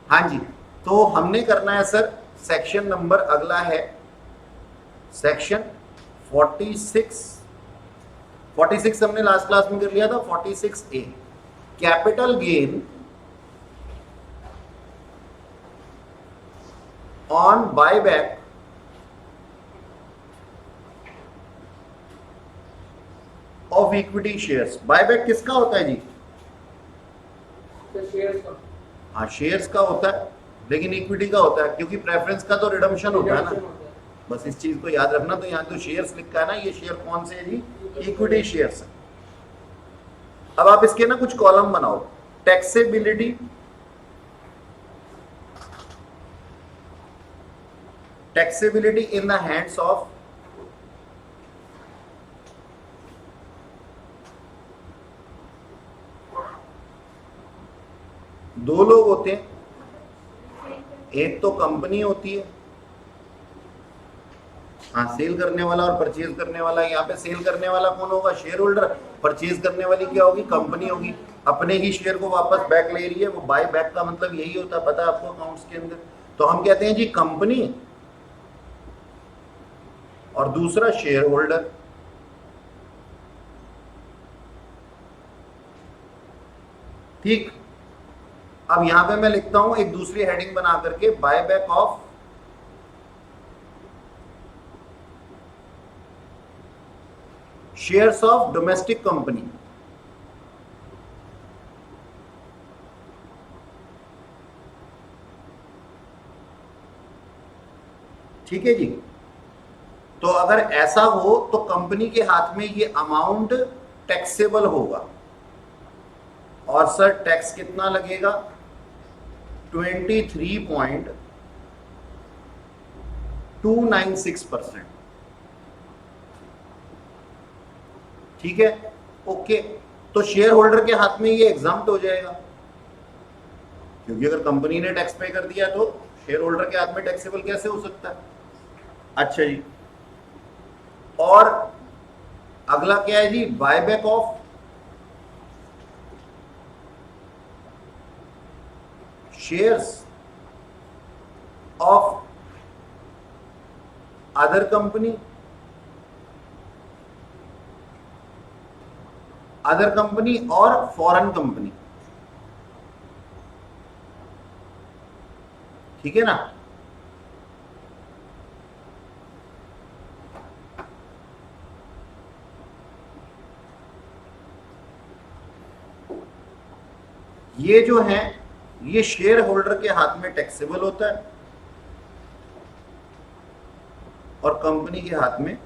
हाँ जी, तो हमने करना है सर, सेक्शन नंबर अगला है सेक्शन 46। 46 हमने लास्ट क्लास में कर लिया था, 46A, capital gain on buyback of equity shares. Buyback किसका होता है जी? हाँ, शेयर्स का होता है, लेकिन इक्विटी का होता है, क्योंकि प्रेफरेंस का तो रिडम्पशन होता है ना। बस इस चीज को याद रखना। तो यहाँ तो शेयर्स लिखा है ना, ये शेयर कौन से है जी? इक्विटी शेयर्स है। अब आप इसके ना कुछ कॉलम बनाओ। Taxability, taxability in the hands of दो लोग होते हैं, एक तो कंपनी होती है, हाँ, सेल करने वाला और परचेज करने वाला। यहाँ पे सेल करने वाला कौन होगा? Share holder. परचेज करने वाली क्या होगी? कंपनी होगी। अपने ही शेयर को वापस बैक ले रही है, वो बाय बैक का मतलब यही होता है, पता है आपको अकाउंट्स के अंदर। तो हम कहते हैं जी कंपनी, और दूसरा शेयर होल्डर। ठीक। अब यहां पे मैं लिखता हूं एक दूसरी हेडिंग बना करके, buyback of shares of domestic company. ठीक है जी। तो अगर ऐसा हो तो कंपनी के हाथ में ये अमाउंट टैक्सेबल होगा, और सर टैक्स कितना लगेगा? 23.296%। ठीक है, ओके। तो शेयर होल्डर के हाथ में ये एग्जाम्प्ट हो जाएगा, क्योंकि अगर कंपनी ने टैक्स पे कर दिया तो शेयर होल्डर के हाथ में टैक्सेबल कैसे हो सकता है? अच्छा जी। और अगला क्या है जी? Buyback of shares of other company, other company और फॉरेन कंपनी। ठीक है ना? ये जो है, ये शेयर होल्डर के हाथ में टैक्सेबल होता है और कंपनी के हाथ में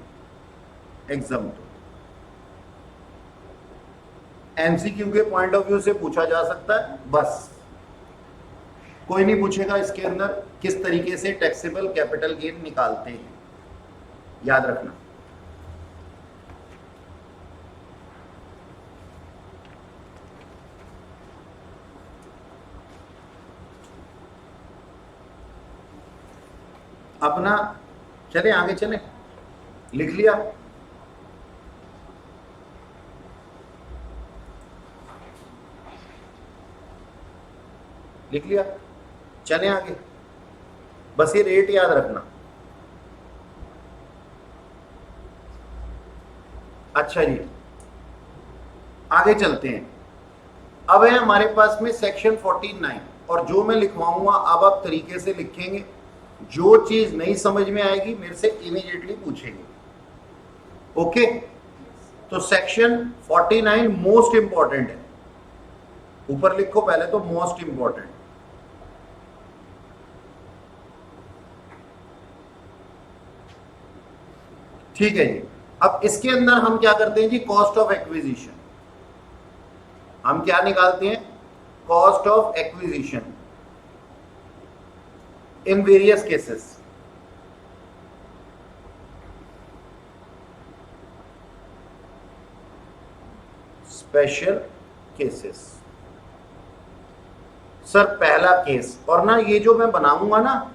एग्जम्प्ट होता है। एमसीक्यू के पॉइंट ऑफ व्यू से पूछा जा सकता है, बस कोई नहीं पूछेगा इसके अंदर किस तरीके से टैक्सेबल कैपिटल गेन निकालते हैं, याद रखना। अपना चले आगे चले, लिख लिया? लिख लिया? चले आगे, बस ये रेट याद रखना। अच्छा जी, आगे चलते हैं। अब है हमारे पास में सेक्शन 49, और जो मैं लिखवाऊंगा अब आप तरीके से लिखेंगे। जो चीज नहीं समझ में आएगी मेरे से इमीडिएटली पूछेंगे, ओके? तो सेक्शन 49 मोस्ट इंपॉर्टेंट है, ऊपर लिखो पहले तो मोस्ट इंपॉर्टेंट। ठीक है जी। अब इसके अंदर हम क्या करते हैं जी? Cost of acquisition. हम क्या निकालते हैं? Cost of acquisition in various cases. Special cases. Sir पहला केस, और ना ये जो मैं बनाऊंगा ना,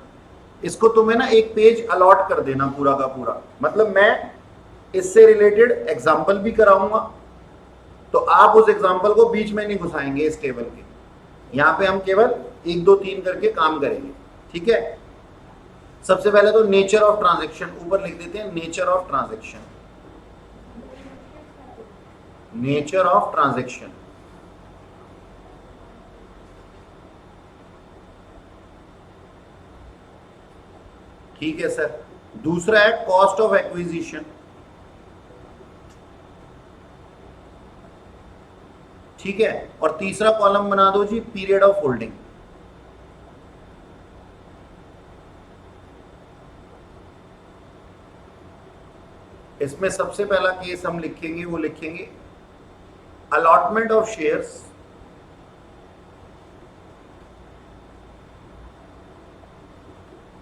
इसको तुम्हें ना एक पेज अलॉट कर देना पूरा का पूरा। मतलब मैं इससे रिलेटेड एग्जाम्पल भी कराऊंगा, तो आप उस एग्जाम्पल को बीच में नहीं घुसाएंगे इस टेबल के। यहां पे हम केवल 1 2 3 करके काम करेंगे, ठीक है। सबसे पहले तो नेचर ऑफ ट्रांजैक्शन ऊपर लिख देते हैं, nature of transaction, nature of transaction, ठीक है सर। दूसरा है कॉस्ट ऑफ एक्विजिशन, ठीक है। और तीसरा कॉलम बना दो जी पीरियड ऑफ होल्डिंग। इसमें सबसे पहला केस हम लिखेंगे, वो लिखेंगे allotment of shares,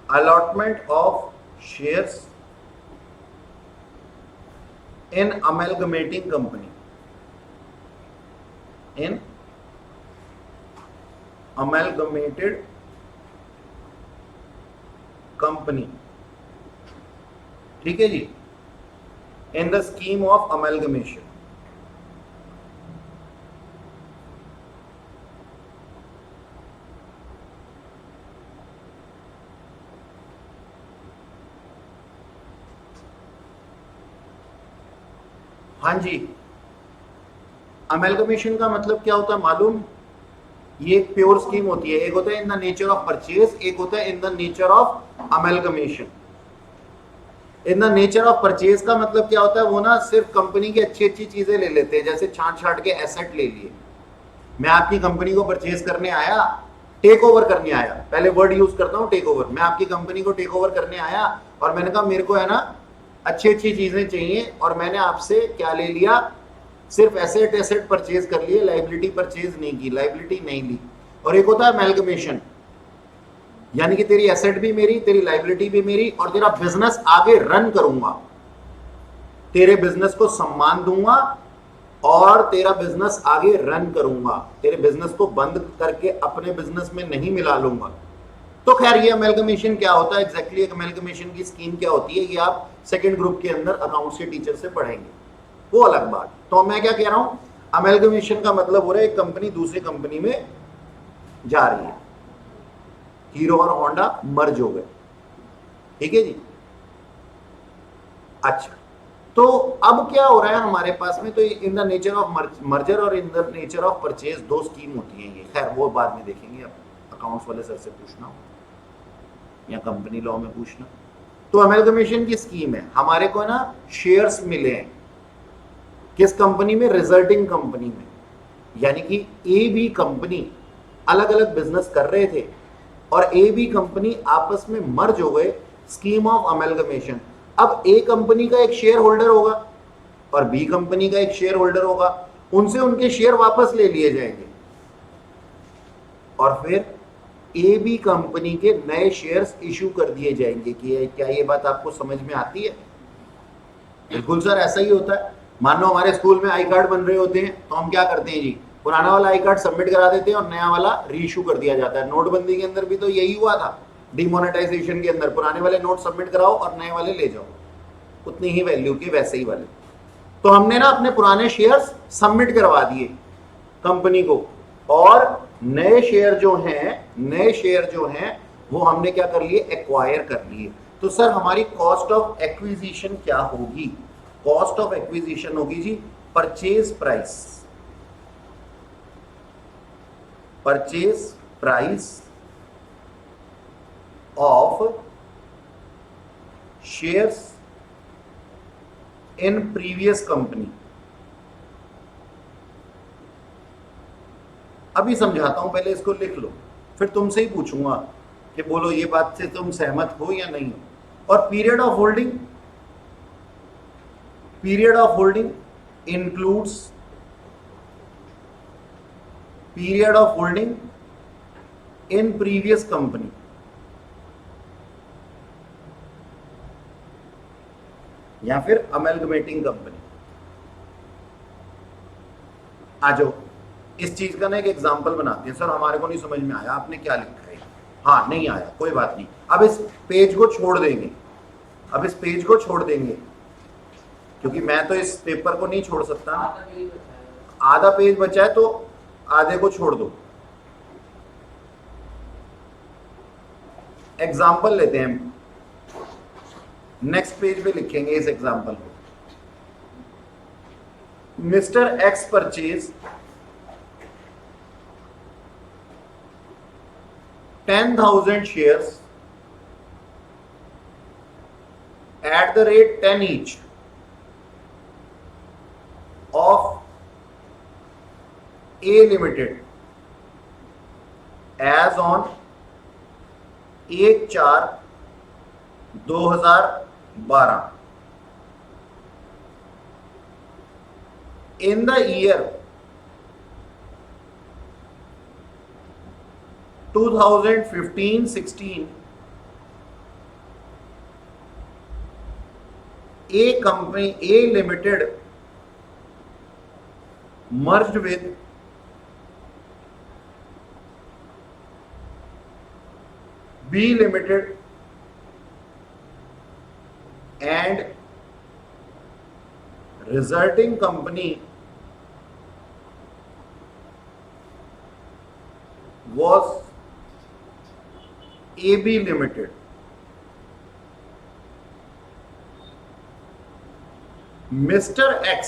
allotment of shares in amalgamating company, in amalgamated company, ठीक है जी, in the scheme of amalgamation। हाँ जी, अमेलगमेशन का मतलब क्या होता है मालूम? ये एक प्योर स्कीम होती है, एक होता है इन द नेचर ऑफ परचेज, एक होता है इन the nature of amalgamation. In the nature of purchase का मतलब क्या होता है, वो ना सिर्फ कंपनी की अच्छी अच्छी चीजें ले लेते हैं, जैसे छांट छांट के एसेट ले लिए। मैं आपकी कंपनी को परचेज करने आया, टेक ओवर करने आया, पहले वर्ड यूज करता हूं टेक ओवर। मैं आपकी कंपनी को टेक ओवर करने आया और मैंने कहा मेरे को है ना अच्छी अच्छी चीजें चाहिए, और मैंने आपसे क्या ले लिया, सिर्फ एसेट परचेज कर लिए, लाइबिलिटी परचेज नहीं की, लाइबिलिटी नहीं ली। और एक होता है अमेलगमेशन, यानी कि तेरी एसेट भी मेरी, तेरी लाइबिलिटी भी मेरी, और तेरा बिजनेस आगे रन करूंगा, तेरे बिजनेस को सम्मान दूंगा और तेरा बिजनेस आगे रन करूंगा, तेरे बिजनेस को बंद करके अपने बिजनेस में नहीं मिला लूंगा। तो खैर ये अमेलगमेशन क्या होता है एग्जैक्टली, एक अमेलगमेशन की स्कीम क्या होती है, ये आप सेकंड ग्रुप के अंदर अकाउंट्स के टीचर से पढ़ेंगे, वो अलग बात। तो मैं क्या कह रहा हूं, अमेलगमेशन का मतलब हो रहा है एक कंपनी दूसरी कंपनी में जा रही है, हीरो और होंडा मर्ज हो गए, ठीक है जी। अच्छा, तो अब क्या हो रहा है हमारे पास में, तो in the nature of merger और in the nature of purchase दो स्कीम होती है ये, खैर वो बाद में देखेंगे, अब अकाउंट्स वाले सर से पूछना या कंपनी लॉ में पूछना। तो अमेलगमेशन की स्कीम है, हमारे को ना शेयर्स मिले हैं किस कंपनी में, रिजल्टिंग कंपनी में, यानी कि ए बी कंपनी अलग अलग बिजनेस कर रहे थे और ए बी कंपनी आपस में मर्ज हो गए, स्कीम ऑफ अमेलगमेशन। अब ए कंपनी का एक शेयर होल्डर होगा और बी कंपनी का एक शेयर होल्डर होगा, उनसे उनके शेयर वापस ले लिए जाएंगे और फिर ए बी कंपनी के नए शेयर्स इशू कर दिए जाएंगे। कि क्या ये बात आपको समझ में आती है? बिल्कुल सर, ऐसा ही होता है। मान लो हमारे स्कूल में आई कार्ड बन रहे होते हैं, तो हम क्या करते हैं जी, पुराना वाला आई कार्ड सबमिट करा देते हैं और नया वाला रीइशू कर दिया जाता है। नोटबंदी के अंदर भी तो यही हुआ था, डिमोनेटाइजेशन के अंदर पुराने वाले नोट सबमिट कराओ और नए वाले ले जाओ, उतनी ही वैल्यू के वैसे ही वाले। तो हमने ना अपने पुराने शेयर्स सबमिट करवा दिए कंपनी को, और नए शेयर जो हैं वो हमने क्या कर लिए, एक्वायर कर लिए। तो सर हमारी कॉस्ट ऑफ एक्विजिशन क्या होगी? कॉस्ट ऑफ एक्विजिशन होगी जी purchase price of shares in previous company. अभी समझाता हूं, पहले इसको लिख लो, फिर तुमसे ही पूछूंगा कि बोलो ये बात से तुम सहमत हो या नहीं हो। और period of holding includes period of holding in previous company. या फिर अमेलगमेटिंग कंपनी। आ जाओ, इस चीज का ना एक एग्जांपल बनाते हैं। सर हमारे को नहीं समझ में आया, आपने क्या लिखा है? हाँ नहीं आया, कोई बात नहीं, अब इस पेज को छोड़ देंगे, क्योंकि मैं तो इस पेपर को नहीं छोड़ सकता। आधा पेज बचा है तो आधे को छोड़ दो। एग्जाम्पल लेते हैं, नेक्स्ट पेज पे लिखेंगे इस एग्जाम्पल को। Mister X purchase 10,000 shares at the rate 10 each of A Limited as on 1/4/2012 in the year 2015-16 A company A Limited merged with B Limited and resulting company was AB Limited. Mr. X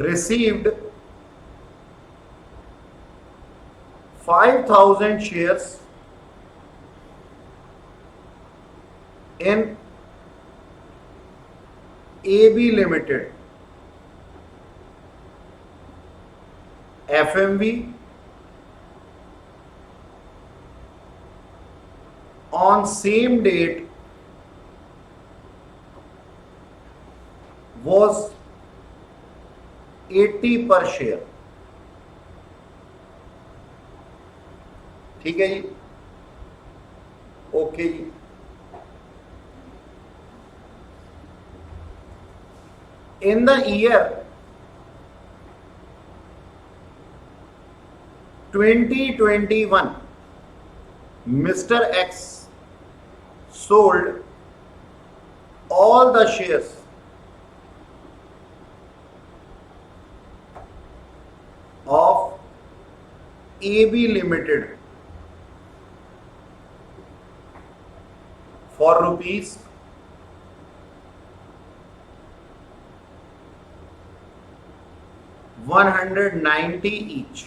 received 5,000 shares in AB Limited FMV on same date was 80 per share। ठीक है जी, okay जी। In the year 2021 Mr. X sold all the shares of AB Limited for rupees 190 each।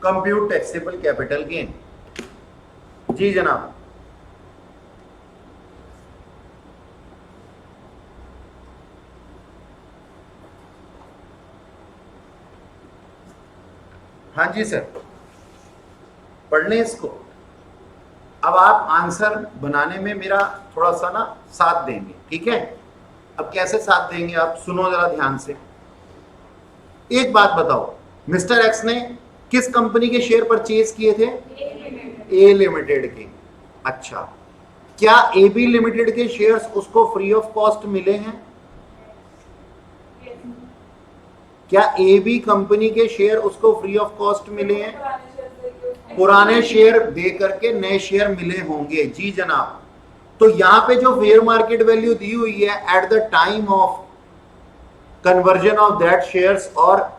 Compute taxable capital gain. जी जनाब, हाँ जी sir, पढ़ लें इसको। अब आप आंसर बनाने में मेरा थोड़ा सा ना साथ देंगे, ठीक है। अब कैसे साथ देंगे आप सुनो जरा ध्यान से। एक बात बताओ, मिस्टर एक्स ने किस कंपनी के शेयर परचेज किए थे? ए लिमिटेड के। अच्छा, क्या ए बी लिमिटेड के शेयर्स उसको फ्री ऑफ कॉस्ट मिले हैं? क्या ए बी कंपनी के शेयर उसको फ्री ऑफ कॉस्ट मिले हैं? पुराने शेयर दे करके नए शेयर मिले होंगे। जी जनाब। तो यहां पे जो फेयर मार्केट वैल्यू दी हुई है eight the time of conversion of that shares और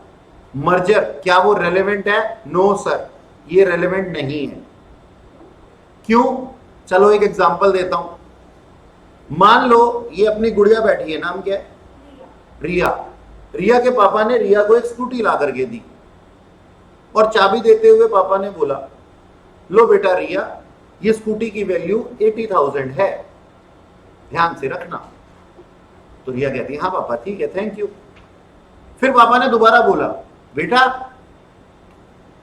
मर्जर, क्या वो रेलेवेंट है? नो सर, ये रेलेवेंट नहीं है। क्यों? चलो एक एग्जांपल देता हूं। मान लो ये अपनी गुड़िया बैठी है, नाम क्या है? रिया। रिया के पापा ने रिया को एक स्कूटी ला करके दी और चाबी देते हुए पापा ने बोला, लो बेटा रिया, ये स्कूटी की वैल्यू 80,000 है, ध्यान से रखना। तो रिया कहती है हाँ पापा ठीक है, थैंक यू। फिर पापा ने दोबारा बोला, बेटा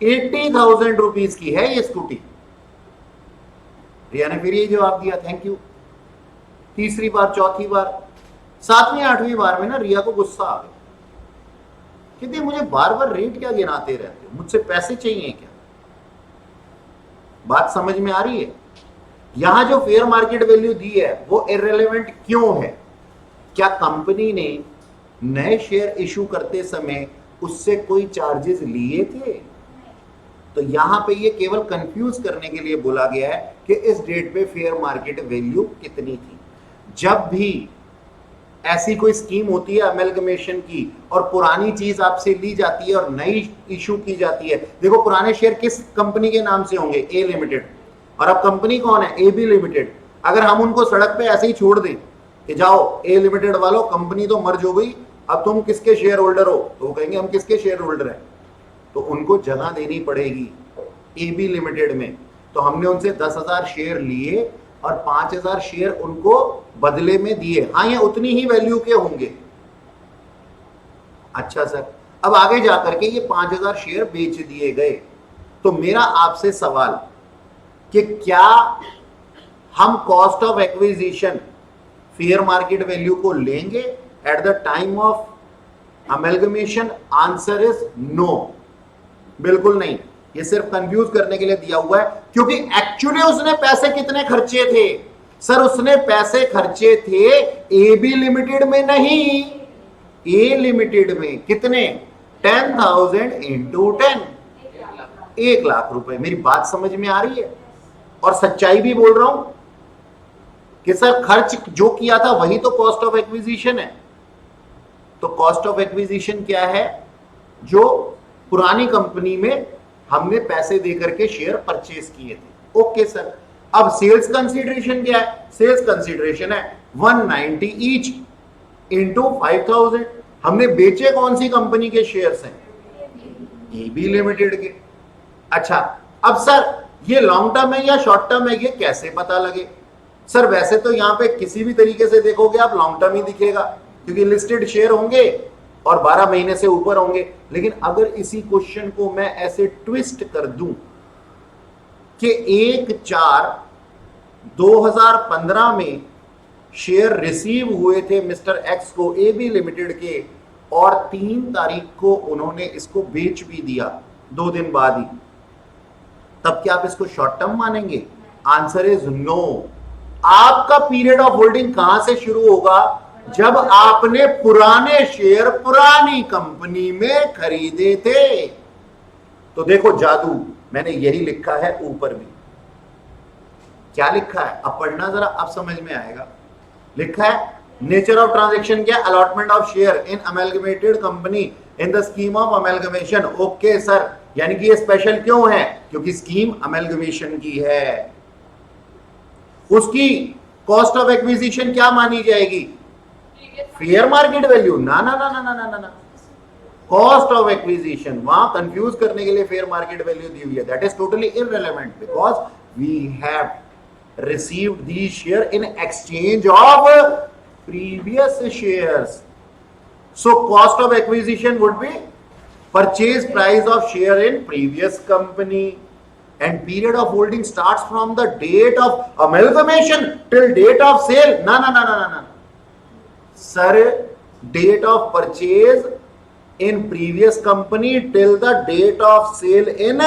80,000 रुपीज की है ये स्कूटी। रिया ने फिर ये जवाब दिया, थैंक यू। तीसरी बार, चौथी बार, सातवीं आठवीं बार में ना रिया को गुस्सा आ गया। कहती मुझे बार बार रेट क्या गिनाते रहते हो, मुझसे पैसे चाहिए क्या? बात समझ में आ रही है? यहां जो फेयर मार्केट वैल्यू दी है वो इररिलेवेंट क्यों है? क्या कंपनी ने नए शेयर इशू करते समय उससे कोई चार्जेस लिए थे? तो यहां पे ये केवल कंफ्यूज करने के लिए बोला गया है कि इस डेट पे फेयर मार्केट वैल्यू कितनी थी। जब भी ऐसी कोई स्कीम होती है अमेलगमेशन की और पुरानी चीज आपसे ली जाती है और नई इशू की जाती है। देखो पुराने शेयर किस कंपनी के नाम से होंगे, ए लिमिटेड, और अब कंपनी कौन है, ए बी लिमिटेड। अगर हम उनको सड़क पे ऐसे ही छोड़ दें कि जाओ ए लिमिटेड वालों, कंपनी तो मर्ज हो गई, अब तुम किसके शेयर होल्डर हो, तो वो कहेंगे हम किसके शेयर होल्डर हैं, तो उनको जगह देनी पड़ेगी ए बी लिमिटेड में। तो हमने उनसे 10,000 शेयर लिए और 5,000 शेयर उनको बदले में दिए। हाँ, ये उतनी ही वैल्यू के होंगे। अच्छा सर, अब आगे जाकर के ये 5,000 शेयर बेच दिए गए, तो मेरा आपसे सवाल कि क्या हम cost of acquisition fair market value को लेंगे at the time of amalgamation? Answer is no, बिल्कुल नहीं। ये सिर्फ कंफ्यूज करने के लिए दिया हुआ है, क्योंकि एक्चुअली उसने पैसे कितने खर्चे थे सर? उसने पैसे खर्चे थे ए बी लिमिटेड में नहीं, ए लिमिटेड में। कितने? 10,000 इंटू 10, 1,00,000 रुपए। मेरी बात समझ में आ रही है? और सच्चाई भी बोल रहा हूं कि सर खर्च जो किया था वही तो कॉस्ट ऑफ एक्विजिशन है। तो कॉस्ट ऑफ एक्विजिशन क्या है? जो पुरानी कंपनी में हमने पैसे देकर के शेयर परचेज किए थे। ओके सर, अब सेल्स कंसीडरेशन क्या है? सेल्स कंसीडरेशन है 190 ईच इंटू 5,000। हमने बेचे कौन सी कंपनी के शेयर्स हैं? ए बी लिमिटेड के। अच्छा, अब सर ये लॉन्ग टर्म है या शॉर्ट टर्म है, ये कैसे पता लगे? सर वैसे तो यहां पे किसी भी तरीके से देखोगे आप लॉन्ग टर्म ही दिखेगा, क्योंकि लिस्टेड शेयर होंगे और 12 महीने से ऊपर होंगे। लेकिन अगर इसी क्वेश्चन को मैं ऐसे ट्विस्ट कर दूं कि 1/4/2015 में शेयर रिसीव हुए थे मिस्टर एक्स को ए बी लिमिटेड के, और 3 तारीख को उन्होंने इसको बेच भी दिया 2 दिन बाद ही, तब क्या आप इसको शॉर्ट टर्म मानेंगे? Answer is no. आपका पीरियड ऑफ होल्डिंग कहां से शुरू होगा? जब आपने पुराने शेयर पुरानी कंपनी में खरीदे थे। तो देखो जादू, मैंने यही लिखा है ऊपर भी। क्या लिखा है? अब पढ़ना जरा, अब समझ में आएगा। लिखा है नेचर ऑफ ट्रांजैक्शन क्या? Allotment of share in amalgamated company in the scheme of amalgamation. Okay sir, यानी कि ये स्पेशल क्यों है? क्योंकि स्कीम अमेलगमेशन की है। उसकी कॉस्ट ऑफ एक्विजिशन क्या मानी जाएगी? Fair market value? ना ना ना ना ना ना ना, कॉस्ट ऑफ एक्विजिशन। वहां कंफ्यूज करने के लिए फेयर मार्केट वैल्यू दी हुई है। That is totally irrelevant because we have received these share in exchange of previous shares. So cost of acquisition would be purchase price of share in previous company, and period of holding starts from the date of amalgamation till date of sale. Na na na na na na sir, date of purchase in previous company till the date of sale in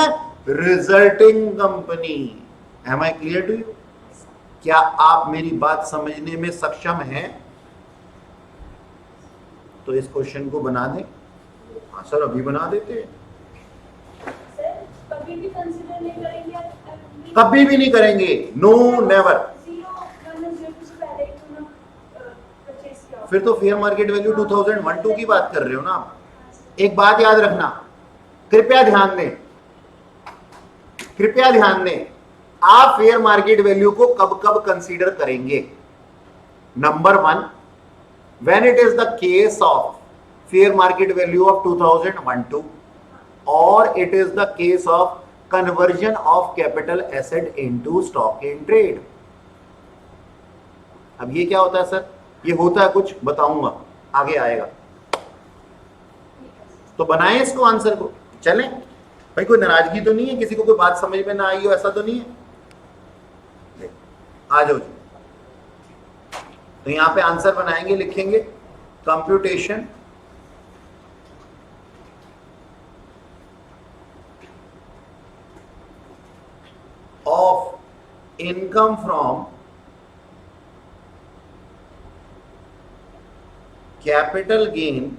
resulting company. Am I clear to you? क्या आप मेरी बात समझने में सक्षम हैं? तो इस क्वेश्चन को बना दें। हाँ सर, अभी बना देते हैं। कभी भी कंसीडर नहीं करेंगे? कभी भी नहीं करेंगे, नो नेवर। फिर तो फेयर मार्केट वैल्यू 2001-2 की बात कर रहे हो ना आप। एक बात याद रखना, कृपया ध्यान दें, कृपया ध्यान दें, आप फेयर मार्केट वैल्यू को कब कब कंसीडर करेंगे? Number 1, when it is the case of fair market value of 2001-2 or it is the case of conversion of capital asset into stock in trade. अब ये क्या होता है सर? ये होता है कुछ, बताऊंगा आगे आएगा। तो बनाएं इसको, आंसर को। चलें भाई, कोई नाराजगी तो नहीं है? किसी को कोई बात समझ में ना आई हो, ऐसा तो नहीं है? आ जाओ जी। तो यहां पे आंसर बनाएंगे, लिखेंगे computation of income from capital gain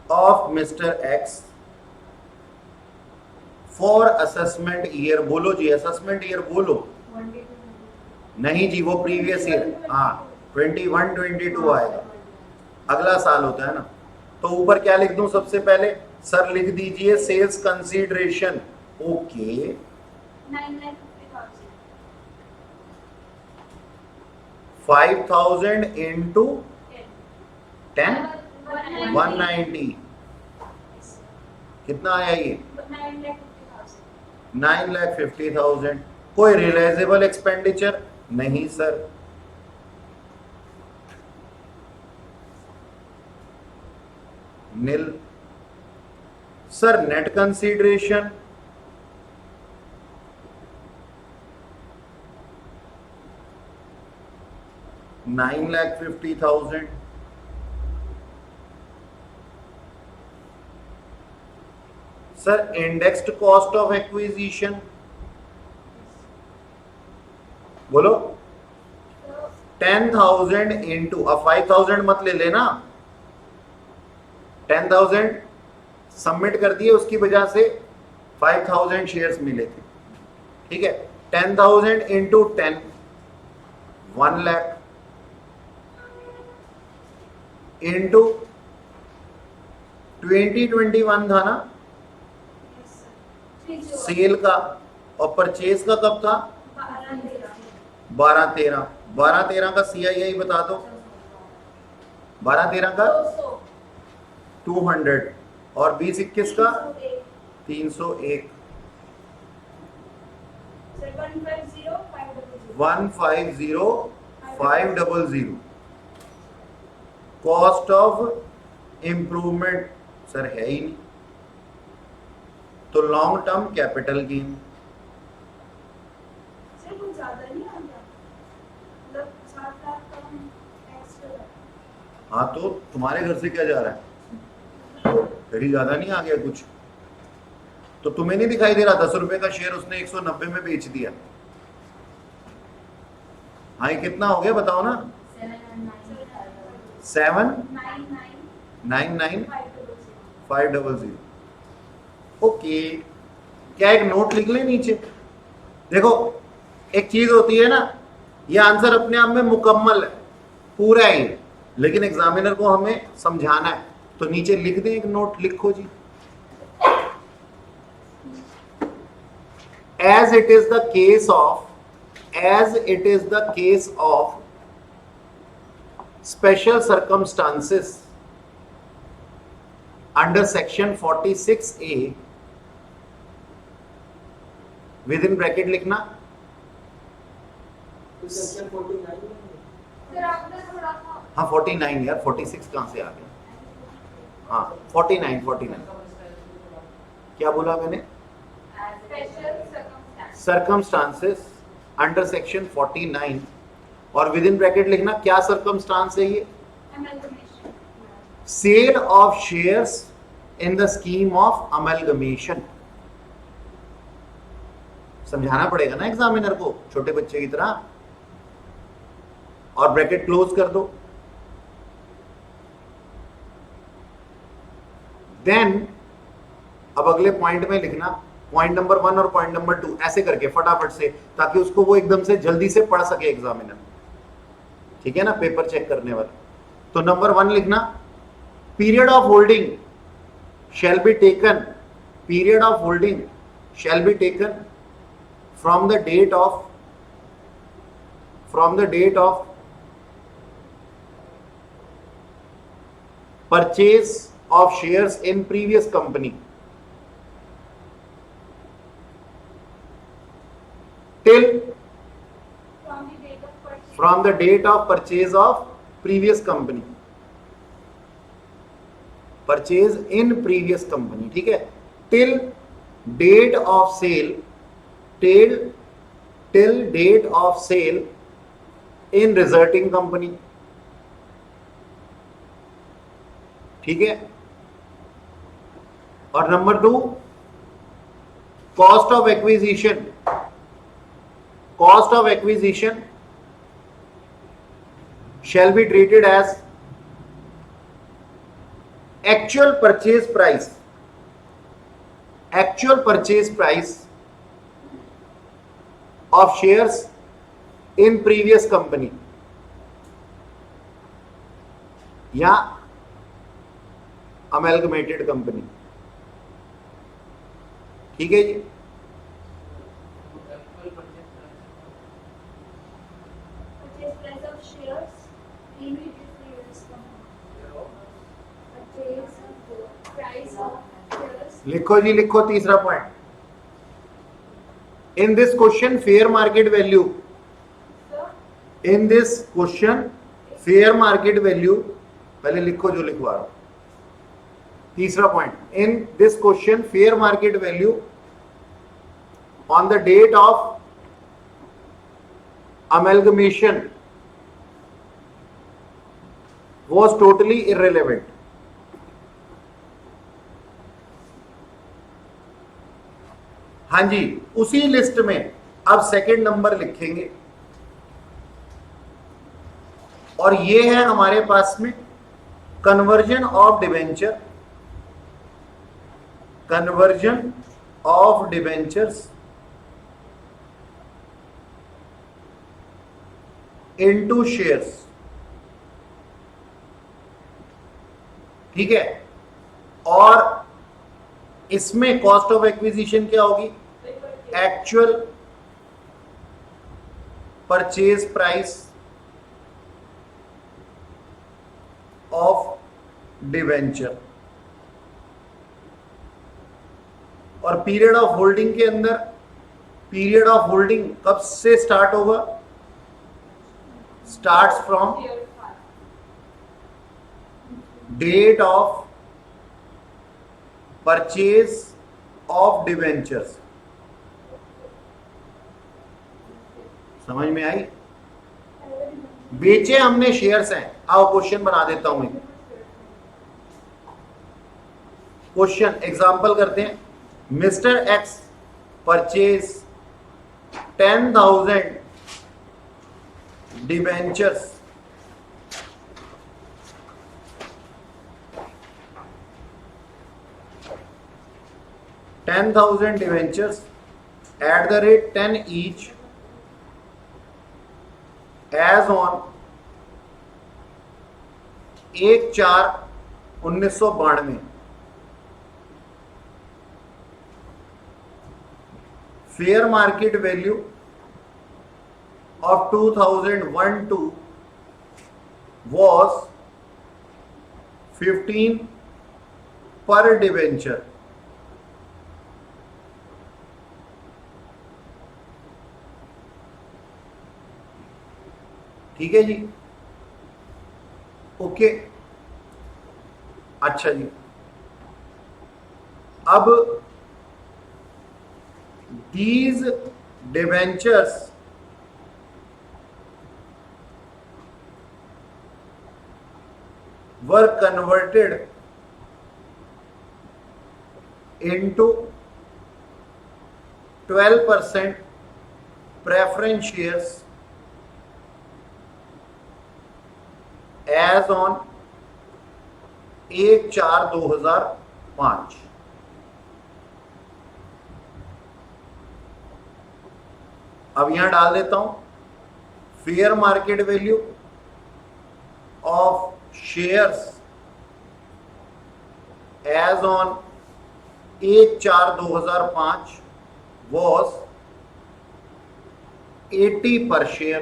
of Mr. X for assessment year। बोलो जी, assessment year बोलो। नहीं जी, वो प्रीवियस ईयर, हाँ 21 22 आएगा, अगला साल होता है ना। तो ऊपर क्या लिख दूं सबसे पहले? सर लिख दीजिए सेल्स कंसीडरेशन। ओके, 9,50,000. 5,000 इंटू 10 190. 190, कितना आया ये? 9,50,000. 9,50,000। कोई रियलाइजेबल एक्सपेंडिचर नहीं sir, nil. Sir net consideration, $9,50,000। Sir indexed cost of acquisition बोलो। 10,000 इंटू, अब 5,000 मत ले लेना, 10,000 सबमिट कर दिए, उसकी वजह से 5,000 शेयर्स मिले थे, ठीक है। 10,000 इंटू 10, 1 लाख इंटू 2021 था ना Yes, sir. 30. सेल का, और परचेज का कब था? 12,13. 12-13 का CII बता दो। 12-13 का 200. 200 और 20-21 का 301. 301। Sir, 150,500. 150,500। Cost of improvement sir है ही नहीं, तो long term capital gain. Sir, कुछ ज्यादा नहीं आ गया, मतलब 7 लाख का हम extra है. हाँ तो तुम्हारे घर से क्या जा रहा है? कहीं ज्यादा नहीं आ गया कुछ? तो तुम्हें नहीं दिखाई दे रहा 10 रुपए का शेयर उसने 190 में बेच दिया? हाँ ये कितना हो गया बताओ ना? 7,99500। 99,500. ओके, क्या एक नोट लिख ले नीचे? देखो एक चीज होती है ना, ये आंसर अपने आप में मुकम्मल है, पूरा है ये, लेकिन एग्जामिनर को हमें समझाना है, तो नीचे लिख दें एक नोट, लिखो जी। as it is the case of special circumstances under section 46A, within bracket लिखना। सेक्शन 49 में Sir, आपने थोड़ा सा हाँ 49 यार, 46 कहाँ से आ गया? हाँ 49। क्या बोला मैंने? special circumstance. Circumstances under section 49, और विद इन ब्रैकेट लिखना क्या सर्कमस्टांस है ये? Amalgamation. Sale of shares in the scheme of amalgamation. समझाना पड़ेगा ना एग्जामिनर को, छोटे बच्चे की तरह। और ब्रैकेट क्लोज कर दो। देन अब अगले पॉइंट में लिखना पॉइंट नंबर 1 और पॉइंट नंबर 2 ऐसे करके फटाफट से, ताकि उसको वो एकदम से जल्दी से पढ़ सके एग्जामिनर, ठीक है ना, पेपर चेक करने वाला। तो नंबर 1 लिखना, period of holding shall be taken, period of holding shall be taken from the date of purchase of shares in previous company till From the date of purchase. from the date of purchase of previous company, purchase in previous company, ठीक है, till date of sale, till date of sale in resulting company, ठीक है। और number 2, cost of acquisition shall be treated as actual purchase price of shares in previous company या amalgamated company. ठीक है जी। Purchase price of shares in previous company. Purchase price of shares. लिखो जी, लिखो तीसरा point. In this question fair market value, Sir, in this question fair market value, पहले लिखो जो लिखवा रहा हूं। तीसरा point, in this question fair market value on the date of amalgamation was totally irrelevant। हाँ जी, उसी लिस्ट में अब सेकंड नंबर लिखेंगे और ये है हमारे पास में conversion of debenture, conversion of debentures into shares. ठीक है, और इसमें कॉस्ट ऑफ एक्विजिशन क्या होगी? Actual purchase price of debenture, और पीरियड ऑफ होल्डिंग के अंदर, पीरियड ऑफ होल्डिंग कब से स्टार्ट होगा? Starts from year 5. Date of purchase of debentures. समझ में आई? बेचे हमने शेयर्स हैं। आओ क्वेश्चन बना देता हूं मैं। क्वेश्चन एग्जांपल करते हैं। Mister X purchase 10,000 debentures at the rate 10 each as on 1/4/1992। Fair market value of 2001 was 15 per debenture। ठीक है जी, ओके। अच्छा जी, अब these debentures were converted into 12% preference shares as on 1/4/2005। अब यहां डाल देता हूं fair market value of shares as on 1/4/2005 was 80 पर शेयर।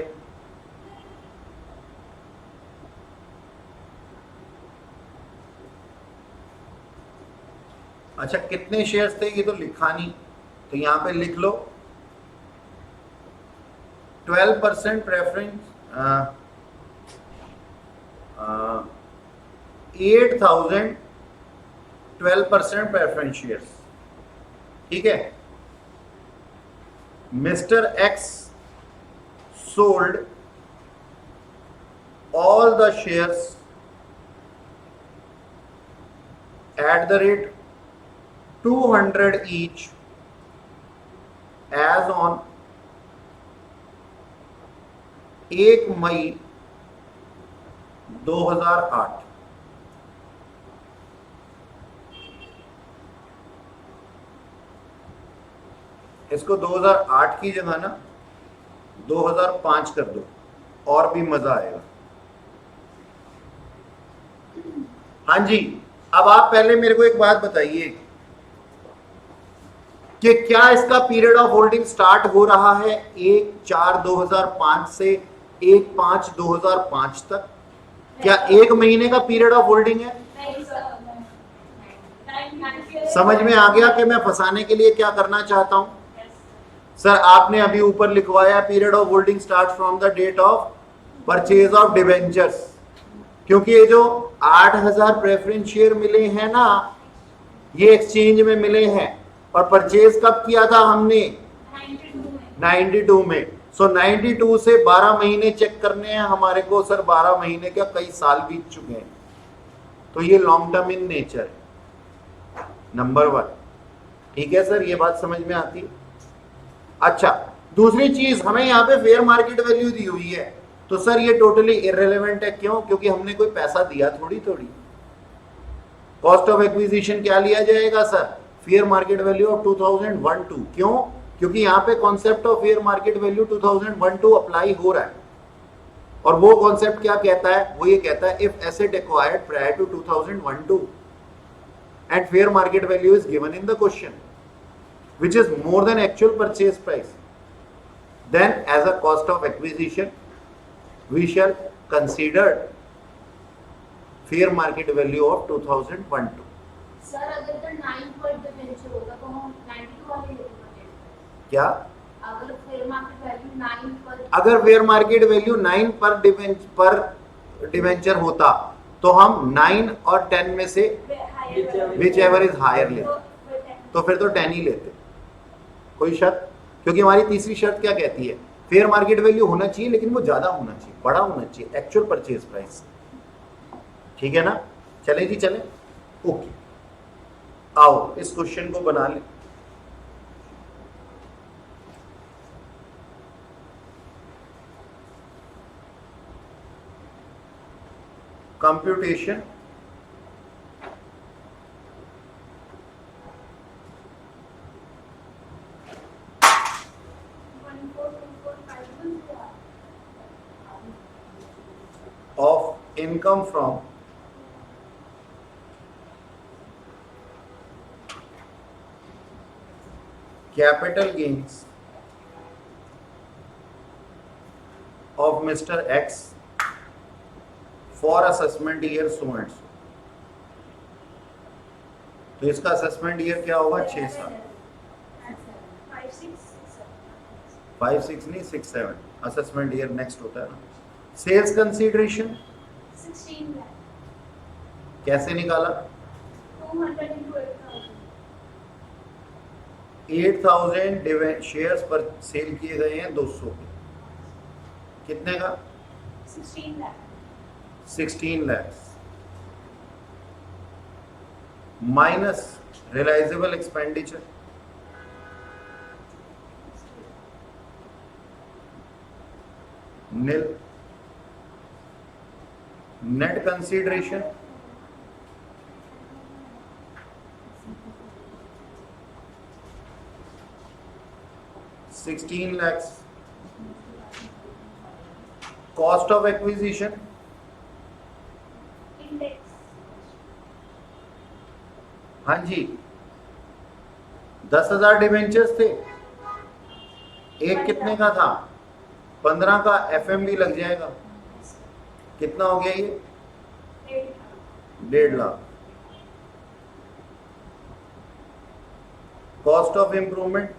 अच्छा, कितने शेयर्स थे ये तो लिखा नहीं, तो यहां पे लिख लो 12% प्रेफरेंस 8,000 12% प्रेफरेंस शेयर्स। ठीक है, mister x sold all the shares at the rate 200 each as on 1 मई 2008। इसको 2008 की जगह ना 2005 कर दो और भी मजा आएगा। हाँ जी, अब आप पहले मेरे को एक बात बताइए कि क्या इसका पीरियड ऑफ होल्डिंग स्टार्ट हो रहा है 1/4/2005 से 1/5/2005 तक? क्या एक महीने का पीरियड ऑफ होल्डिंग है? नहीं सर, समझ में आ गया कि मैं फंसाने के लिए क्या करना चाहता हूं? सर आपने अभी ऊपर लिखवाया period of holding start from the date of purchase of debentures, क्योंकि ये जो 8000 प्रेफरेंस शेयर मिले हैं ना, ये एक्सचेंज में मिले हैं, और परचेज कब किया था हमने? 92 में। सो 92 से 12 महीने चेक करने हैं हमारे को। सर 12 महीने क्या, कई साल बीत चुके हैं, तो ये लॉन्ग टर्म इन नेचर है, नंबर 1। ठीक है सर, ये बात समझ में आती है? अच्छा, दूसरी चीज, हमें यहाँ पे फेयर मार्केट वैल्यू दी हुई है, तो सर ये टोटली इररिलेवेंट है। क्यों? क्योंकि हमने कोई पैसा दिया थोड़ी। कॉस्ट ऑफ एक्विजिशन क्या लिया जाएगा sir? Fair market value of 2001-2। क्यों? क्योंकि यहाँ पे concept of fair market value 2001-2 apply हो रहा है, और वो कॉन्सेप्ट क्या कहता है? वो ये कहता है if asset acquired prior to 2001-2 and fair market value is given in the question, which is more than actual purchase price, then as a cost of acquisition we shall consider fair market value of 2001-2। Sir अगर तो 9 पर debenture होगा तो हम 92 वाले लेंगे। क्या? अगर फेयर मार्केट वैल्यू 9 पर, अगर फेयर मार्केट वैल्यू 9 पर डिबेंचर होता तो हम 9 और 10 में से विच एवर इज हायर लेते, तो फिर तो 10 ही लेते। कोई शक? क्योंकि हमारी तीसरी शर्त क्या कहती है? फेयर मार्केट वैल्यू होना चाहिए, लेकिन वो ज्यादा होना चाहिए, बड़ा होना चाहिए एक्चुअल परचेज प्राइस। ठीक है ना? चले जी, चले। ओके, आओ इस क्वेश्चन को बना ले। Computation of income from capital gains of Mr. X for assessment year so and so। तो इसका असेसमेंट ईयर क्या होगा? 6 साल। 5, 6 नहीं, 6, 7 असेसमेंट ईयर नेक्स्ट होता है ना। Sales consideration 16 lakh. कैसे निकाला? 200 into 8,000 शेयर्स पर सेल किए गए हैं 200 के। कितने का? 16 lakh. 16 lakhs minus realisable expenditure nil. Net consideration 16 lakhs। Cost of acquisition index. हाँ जी, 10,000 डिवेंचर्स थे, एक कितने का था? 15 का एफएमवी लग जाएगा। कितना हो गया ये? 1.5 lakh. Cost of improvement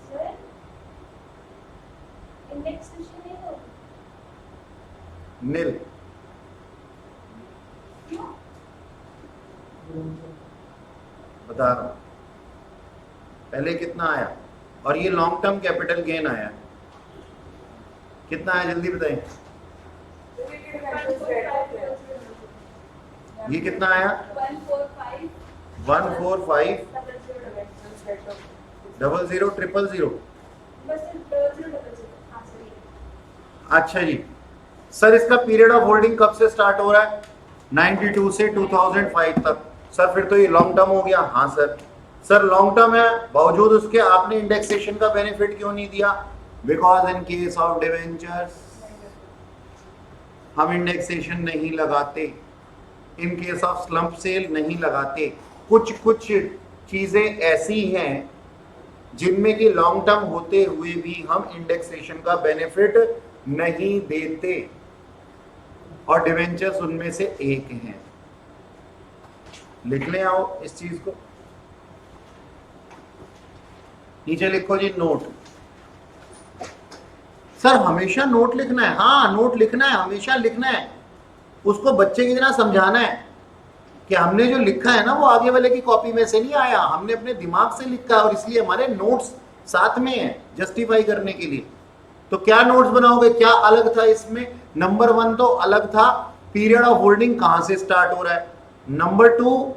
sir indexation नहीं होगा। नील। क्यों? बता रहा हूं, पहले कितना आया, और ये लॉन्ग टर्म कैपिटल गेन आया। कितना आया जल्दी बताएं? ये कितना आया? 145 145 00 000। बस 0000। हाँ सर ये। अच्छा जी, सर इसका पीरियड ऑफ होल्डिंग कब से स्टार्ट हो रहा है? 92 से 2005 तक। सर फिर तो ये लॉन्ग टर्म हो गया। हाँ सर, सर लॉन्ग टर्म है, बावजूद उसके आपने इंडेक्सेशन का बेनिफिट क्यों नहीं दिया? Because in case of debentures हम इंडेक्सेशन नहीं लगाते, in case of slump sale नहीं लगाते। कुछ कुछ चीजें ऐसी हैं जिनमें कि लॉन्ग टर्म होते हुए भी हम इंडेक्सेशन का बेनिफिट नहीं देते, और डिवेंचर्स उनमें से एक हैं। लिख लें आओ इस चीज को, नीचे लिखो जी नोट। सर हमेशा नोट लिखना है? हाँ नोट लिखना है, हमेशा लिखना है। उसको बच्चे की तरह समझाना है कि हमने जो लिखा है ना वो आगे वाले की कॉपी में से नहीं आया, हमने अपने दिमाग से लिखा है, और इसलिए हमारे नोट्स साथ में है जस्टिफाई करने के लिए। तो क्या नोट्स बनाओगे, क्या अलग था इसमें? नंबर 1 तो अलग था, पीरियड ऑफ होल्डिंग कहां से स्टार्ट हो रहा है। नंबर 2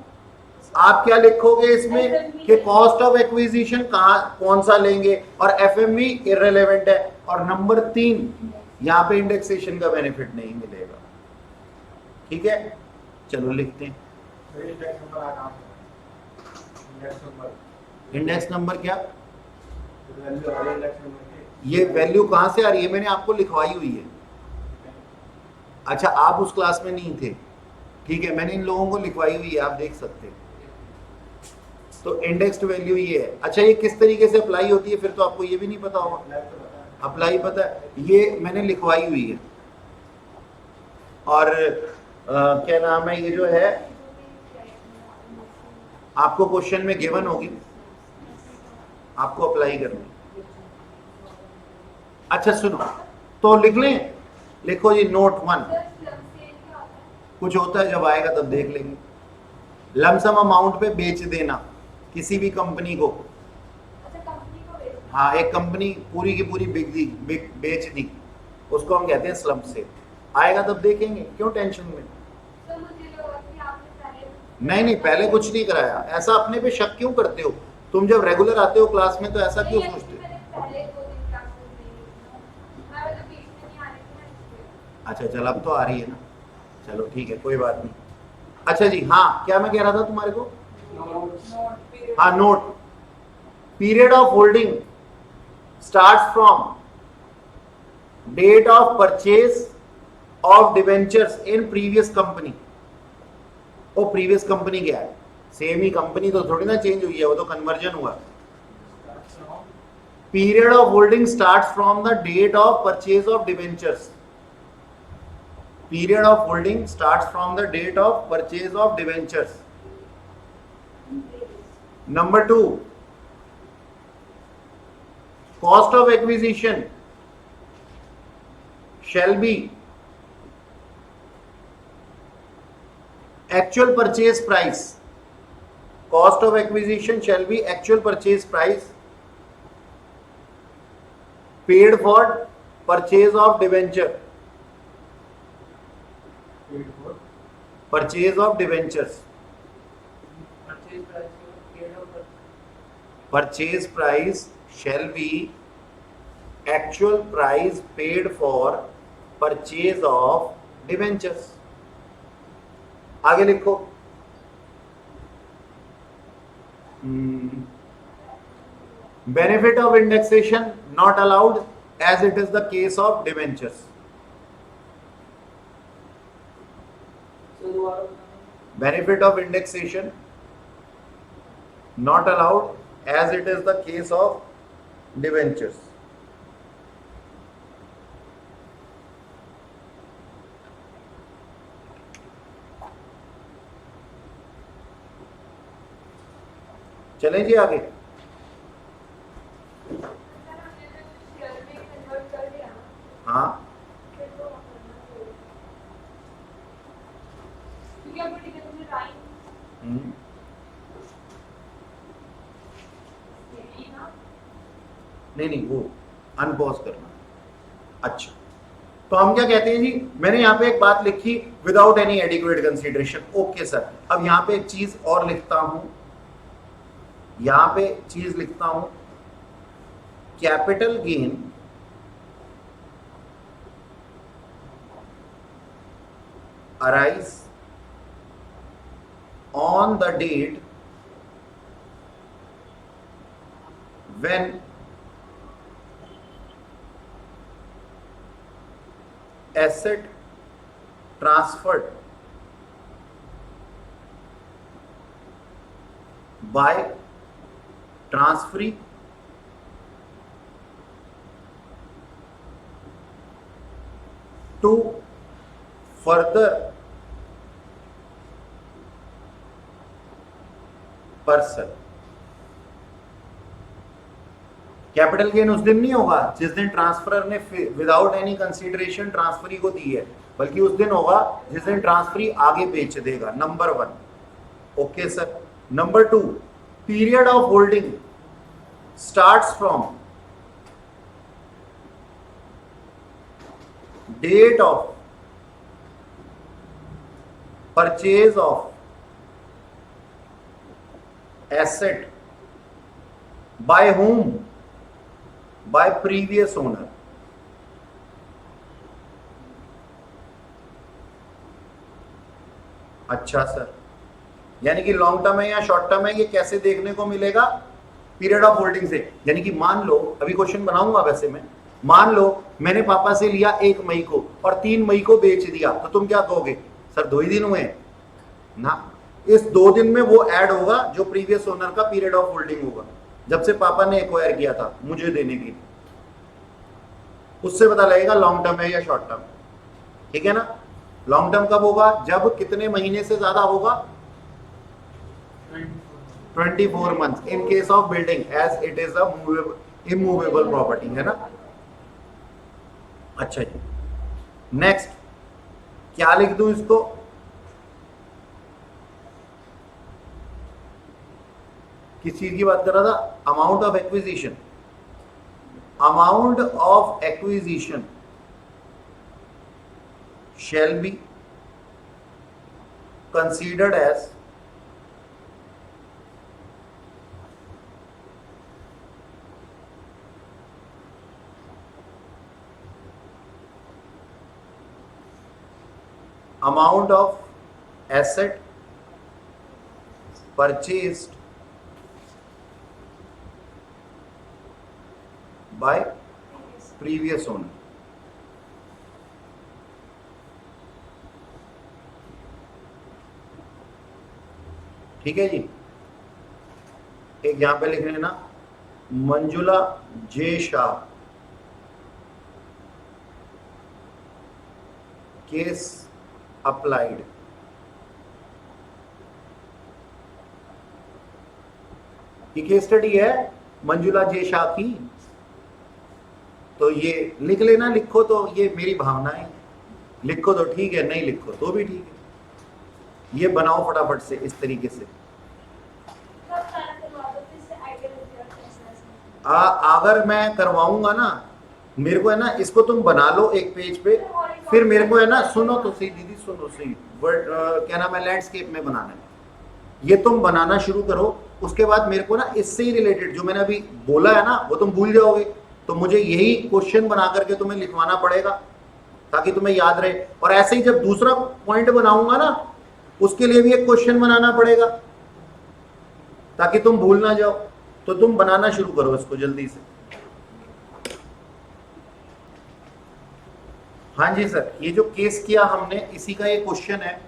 आप क्या लिखोगे इसमें कि कॉस्ट ऑफ एक्विजिशन कौन सा लेंगे, और एफएमवी इररिलेवेंट है। और नंबर 3 यहां पे इंडेक्सेशन का बेनिफिट नहीं मिलेगा। ठीक है, चलो लिखते हैं। इंडेक्स नंबर क्या, ये वैल्यू कहां से आ रही है? मैंने आपको लिखवाई हुई है। अच्छा आप उस क्लास में नहीं थे, ठीक है, मैंने इन लोगों को लिखवाई हुई है, आप देख सकते हैं। तो इंडेक्स्ड वैल्यू ये है। अच्छा ये किस तरीके से अप्लाई होती है, फिर तो आपको ये भी नहीं पता होगा। अप्लाई पता है, ये मैंने लिखवाई हुई है। और क्या नाम है, ये जो है आपको क्वेश्चन में गिवन होगी, आपको अप्लाई करनी। अच्छा सुनो, तो लिख लें, लिखो जी नोट 1। कुछ होता है जब आएगा तब देख लेंगे। लमसम अमाउंट पे बेच देना किसी भी कंपनी को। हाँ एक कंपनी पूरी की पूरी बेच दी, उसको हम कहते हैं स्लम्प सेल। आएगा तब देखेंगे, क्यों टेंशन में। नहीं पहले कुछ नहीं कराया। ऐसा अपने पे शक क्यों करते हो? तुम जब रेगुलर आते हो क्लास में तो ऐसा क्यों सोचते हो? अच्छा चल अब तो आ रही है ना, चलो ठीक है कोई बात नहीं। अच्छा जी हाँ, क्या मैं कह रहा था तुम्हारे को? हाँ note, period of holding starts from date of purchase of debentures in previous company. वो प्रीवियस कंपनी क्या है? सेम ही कंपनी तो थोड़ी ना चेंज हुई है, वो तो कन्वर्जन हुआ। Period of holding starts from the date of purchase of debentures. Period of holding starts from the date of purchase of debentures. Number 2, cost of acquisition shall be actual purchase price. Cost of acquisition shall be actual purchase price paid for purchase of debenture. Purchase of debentures. Purchase price shall be actual price paid for purchase of debentures. आगे लिखो। Benefit of indexation not allowed as it is the case of debentures. Benefit of indexation not allowed as it is the case of debentures. चलें जी आगे। हाँ नहीं वो unpause करना। अच्छा तो हम क्या कहते हैं जी, मैंने यहाँ पे एक बात लिखी without any adequate consideration. Okay sir, अब यहाँ पे एक चीज और लिखता हूं, यहाँ पे चीज लिखता हूं, capital gain arise on the date when asset transferred by transferee to further person। Capital gain उस दिन नहीं होगा जिस दिन ट्रांसफरर ने विदाउट एनी कंसीडरेशन ट्रांसफरी को दी है, बल्कि उस दिन होगा जिस दिन ट्रांसफरी आगे बेच देगा। Number 1। Okay sir. Number 2, period of holding starts from date of purchase of asset by whom? By previous owner। अच्छा सर, यानी कि लॉन्ग टर्म है या शॉर्ट टर्म है, ये कैसे देखने को मिलेगा? पीरियड ऑफ होल्डिंग से। यानी कि मान लो, अभी क्वेश्चन बनाऊंगा वैसे मैं, मान लो मैंने पापा से लिया 1 मई को और 3 मई को बेच दिया, तो तुम क्या कहोगे? सर 2 ही दिन हुए ना। इस 2 दिन में वो ऐड होगा जो प्रीवियस ओनर का पीरियड ऑफ होल्डिंग होगा, जब से पापा ने एक्वायर किया था मुझे देने की। उससे पता लगेगा लॉन्ग टर्म है या शॉर्ट टर्म। ठीक है ना? लॉन्ग टर्म कब होगा? जब कितने महीने से ज्यादा होगा? 24 months in case of building, as it is a immovable property, है ना। अच्छा जी, नेक्स्ट क्या लिख दूं इसको? किस चीज की बात कर रहा था? Amount of acquisition. Amount of acquisition shall be considered as amount of asset purchased by previous owner। ठीक है जी। एक यहां पे लिख लेना, मंजुला जे शाह केस अप्लाइड। ये केस स्टडी है मंजुला जे शाह की, तो ये लिख लेना। लिखो तो ये मेरी भावना है, लिखो तो ठीक है, नहीं लिखो तो भी ठीक है। ये बनाओ फटाफट से इस तरीके से। अगर मैं करवाऊंगा ना, मेरे को है ना, इसको तुम बना लो एक पेज पे, फिर मेरे को है ना, सुनो तो सही दीदी, सुनो सही, वर्ड क्या नाम है, लैंडस्केप में बनाना है। ये तुम बनाना शुरू करो, उसके बाद मेरे को ना इससे ही रिलेटेड जो मैंने अभी बोला है ना, वो तुम भूल जाओगे, तो मुझे यही क्वेश्चन बना करके तुम्हें लिखवाना पड़ेगा ताकि तुम्हें याद रहे। और ऐसे ही जब दूसरा पॉइंट बनाऊंगा ना, उसके लिए भी एक क्वेश्चन बनाना पड़ेगा ताकि तुम भूल ना जाओ। तो तुम बनाना शुरू करो इसको जल्दी से। हाँ जी सर, ये जो केस किया हमने, इसी का ये क्वेश्चन है,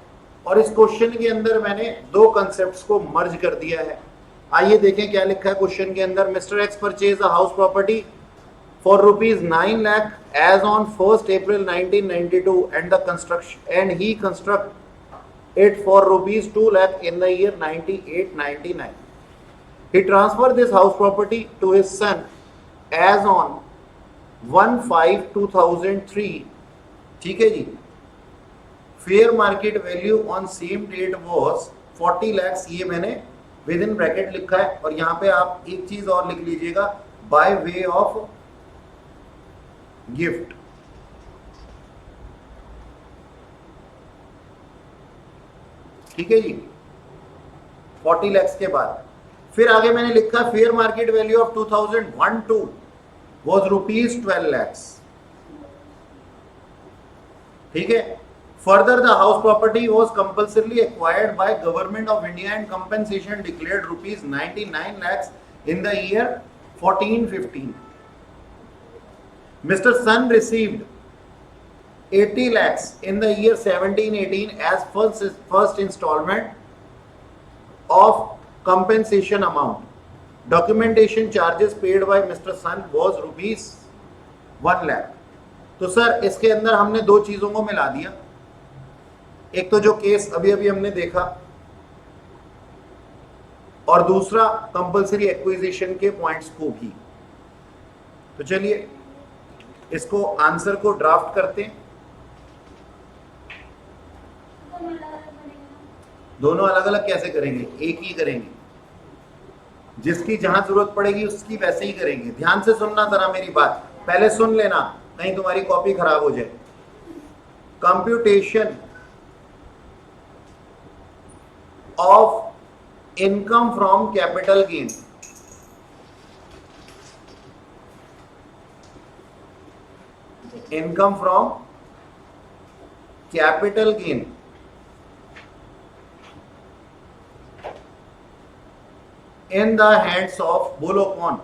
और इस क्वेश्चन के अंदर मैंने 2 कॉन्सेप्ट्स को मर्ज कर दिया है। आइए देखें क्या लिखा है क्वेश्चन के अंदर। Mister X purchase a house property for ₹9 lakh as on 1 April 1992 and he construct it for ₹2 lakh in the year 98-99. He transferred this house property to his son as on 1/5/2003। ठीक है जी। Fair market value on same date was 40 lakhs, ये मैंने with in bracket लिखा है। और यहां पे आप एक चीज और लिख लीजिएगा, बाय वे ऑफ गिफ्ट। ठीक है जी। 40 lakhs के बाद फिर आगे मैंने लिखा, fair market value of 2001-2 was ₹12 lakhs। ठीक है। Further the house property was compulsorily acquired by government of India and compensation declared ₹99 lakhs in the year 1415. Mr. Sun received 80 lakhs in the year 1718 as first installment of compensation amount. Documentation charges paid by Mr. Sun was rupees 1 lakh. तो sir इसके अंदर हमने दो चीजों को मिला दिया, एक तो जो केस अभी अभी हमने देखा और दूसरा कंपल्सरी एक्विजिशन के पॉइंट्स को भी। तो चलिए इसको आंसर को ड्राफ्ट करते हैं। दोनों अलग अलग कैसे करेंगे? एक ही करेंगे, जिसकी जहां जरूरत पड़ेगी उसकी वैसे ही करेंगे। ध्यान से सुनना जरा मेरी बात, पहले सुन लेना कहीं तुम्हारी कॉपी खराब हो जाए। Computation of income from capital gain, income from capital gain in the hands of, बोलो कौन?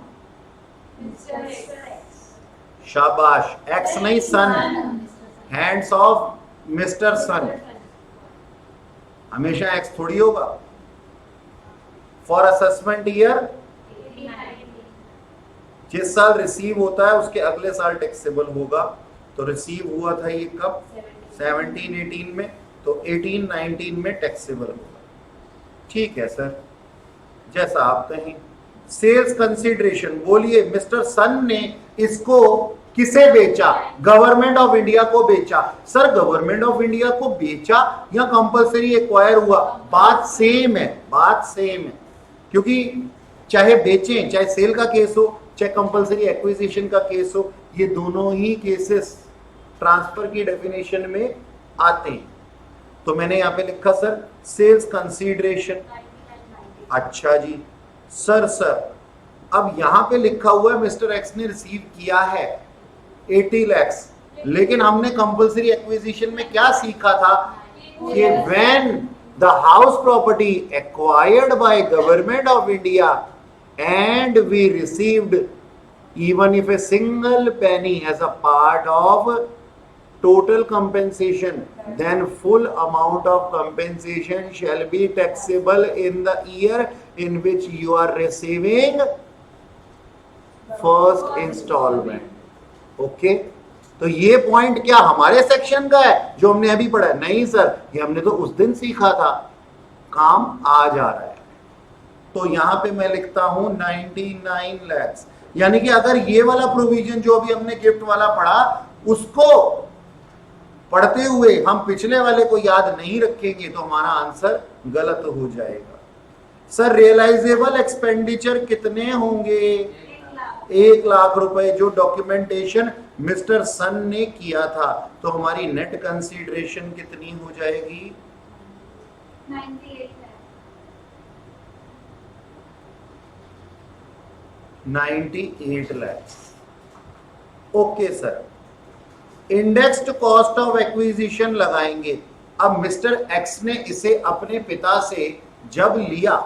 शाबाश, एक्स नहीं सन, हैंड्स ऑफ मिस्टर सन। हमेशा एक्स थोड़ी होगा। फॉर असेसमेंट ईयर, जिस साल रिसीव होता है उसके अगले साल टैक्सेबल होगा। तो रिसीव हुआ था ये कब? 1718 में, तो 1819 में टैक्सेबल होगा। ठीक है सर, जैसा आप कहें। सेल्स कंसीडरेशन, बोलिए मिस्टर सन ने इसको किसे बेचा? गवर्नमेंट ऑफ इंडिया को बेचा। सर गवर्नमेंट ऑफ इंडिया को बेचा या कंपलसरी एक्वायर हुआ? बात सेम है, बात सेम है, क्योंकि चाहे बेचें, चाहे सेल का केस हो, चाहे कंपलसरी एक्विजिशन का केस हो, ये दोनों ही केसेस ट्रांसफर की डेफिनेशन में आते हैं। तो मैंने यहां पे लिखा सर सेल्स कंसीडरेशन। अच्छा जी सर, अब यहां पे लिखा हुआ है मिस्टर एक्स ने रिसीव किया है 80 लैक्स, लेकिन हमने कंपलसरी एक्विजिशन में क्या सीखा था कि when the house property acquired by government of India and we received even if a single penny as a part of total compensation, then full amount of compensation shall be taxable in the year in which you are receiving first installment. Okay? तो ये point क्या हमारे section का है जो हमने अभी पढ़ा? नहीं सर, ये हमने तो उस दिन सीखा था, काम आ जा रहा है। तो यहां पे मैं लिखता हूं 99 lakhs, यानी कि अगर ये वाला प्रोविजन जो अभी हमने गिफ्ट वाला पढ़ा उसको पढ़ते हुए हम पिछले वाले को याद नहीं रखेंगे तो हमारा आंसर गलत हो जाएगा। सर रियलाइजेबल एक्सपेंडिचर कितने होंगे? 1 लाख रुपए, जो डॉक्यूमेंटेशन मिस्टर सन ने किया था। तो हमारी नेट कंसीडरेशन कितनी हो जाएगी? 98 lakhs। Okay sir, indexed cost of acquisition लगाएंगे। अब मिस्टर एक्स ने इसे अपने पिता से जब लिया,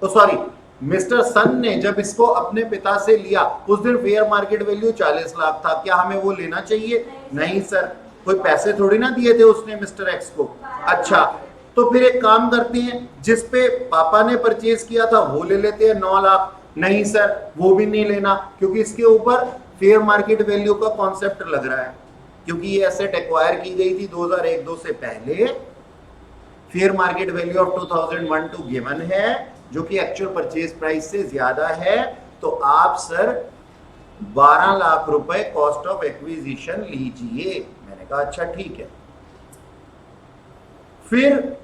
तो सॉरी मिस्टर सन ने जब इसको अपने पिता से लिया उस दिन फेयर मार्केट वैल्यू 40 लाख था। क्या हमें वो लेना चाहिए? नहीं सर, कोई पैसे थोड़ी ना दिए थे उसने मिस्टर एक्स को। अच्छा, तो फिर एक काम करते हैं, जिस पे पापा ने परचेज किया था वो ले लेते हैं 9 लाख। नहीं सर, वो भी नहीं लेना, क्योंकि इसके ऊपर फेयर मार्केट वैल्यू का कॉन्सेप्ट लग रहा है, क्योंकि ये एसेट एक्वायर की गई थी 2001-2 से पहले। Fair market value of 2001-2 given है, जो कि एक्चुअल परचेज प्राइस से ज्यादा है। तो आप सर 12 लाख रुपए कॉस्ट ऑफ एक्विजिशन लीजिए। मैंने कहा अच्छा ठीक है। फिर